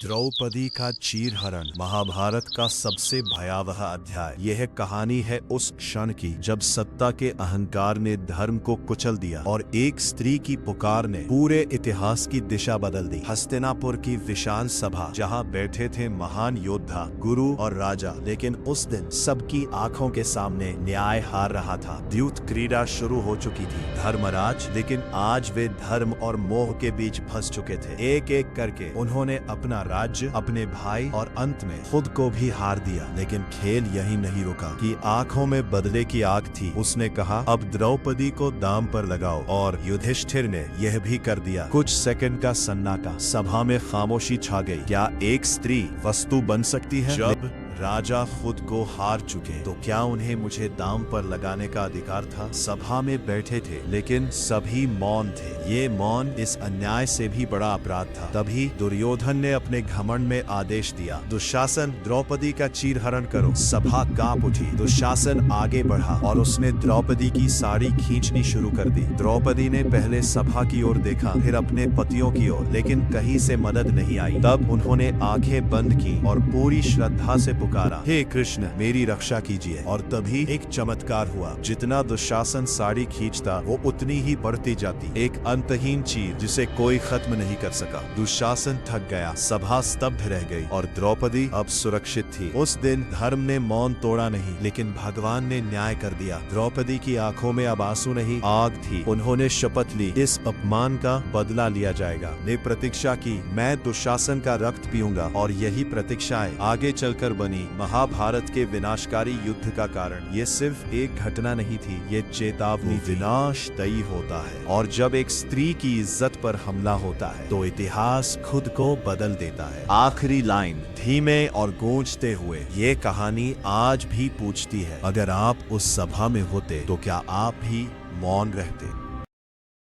द्रौपदी का चीरहरण महाभारत का सबसे भयावह अध्याय। यह कहानी है उस क्षण की जब सत्ता के अहंकार ने धर्म को कुचल दिया और एक स्त्री की पुकार ने पूरे इतिहास की दिशा बदल दी। हस्तिनापुर की विशाल सभा जहां बैठे थे महान योद्धा, गुरु और राजा, लेकिन उस दिन सबकी आंखों के सामने न्याय हार रहा था। द्यूत क्रीड़ा शुरू हो चुकी थी। धर्मराज, लेकिन आज वे धर्म और मोह के बीच फंस चुके थे। एक एक करके उन्होंने अपना राज्य, अपने भाई और अंत में खुद को भी हार दिया। लेकिन खेल यही नहीं रुका कि आंखों में बदले की आग थी। उसने कहा, अब द्रौपदी को दांव पर लगाओ, और युधिष्ठिर ने यह भी कर दिया। कुछ सेकंड का सन्नाटा, सभा में खामोशी छा गई। क्या एक स्त्री वस्तु बन सकती है? जब राजा खुद को हार चुके तो क्या उन्हें मुझे दांव पर लगाने का अधिकार था? सभा में बैठे थे लेकिन सभी मौन थे। ये मौन इस अन्याय से भी बड़ा अपराध था। तभी दुर्योधन ने अपने घमंड में आदेश दिया, दुशासन, द्रौपदी का चीरहरण करो। सभा कांप उठी। दुशासन आगे बढ़ा और उसने द्रौपदी की साड़ी खींचनी शुरू कर दी। द्रौपदी ने पहले सभा की ओर देखा, फिर अपने पतियों की ओर, लेकिन कहीं से मदद नहीं आई। तब उन्होंने आंखें बंद की और पूरी श्रद्धा से पुकारा, हे कृष्ण, मेरी रक्षा कीजिए। और तभी एक चमत्कार हुआ। जितना दुशासन साड़ी खींचता वो उतनी ही बढ़ती जाती। एक अंतहीन चीर जिसे कोई खत्म नहीं कर सका। दुशासन थक गया, सभा स्तब्ध रह गई और द्रौपदी अब सुरक्षित थी। उस दिन धर्म ने मौन तोड़ा नहीं, लेकिन भगवान ने न्याय कर दिया। द्रौपदी की आंखों में अब आंसू नहीं, आग थी। उन्होंने शपथ ली, इस अपमान का बदला लिया जाएगा। ने प्रतीक्षा की, मैं दुशासन का रक्त पीऊंगा। और यही प्रतीक्षाएं आगे चलकर बनी महाभारत के विनाशकारी युद्ध का कारण। ये सिर्फ एक घटना नहीं थी, ये चेतावनी। विनाश तय होता है, और जब एक स्त्री की इज्जत पर हमला होता है तो इतिहास खुद को बदल देता है। आखिरी लाइन धीमे और गूंजते हुए ये कहानी आज भी पूछती है, अगर आप उस सभा में होते तो क्या आप भी मौन रहते?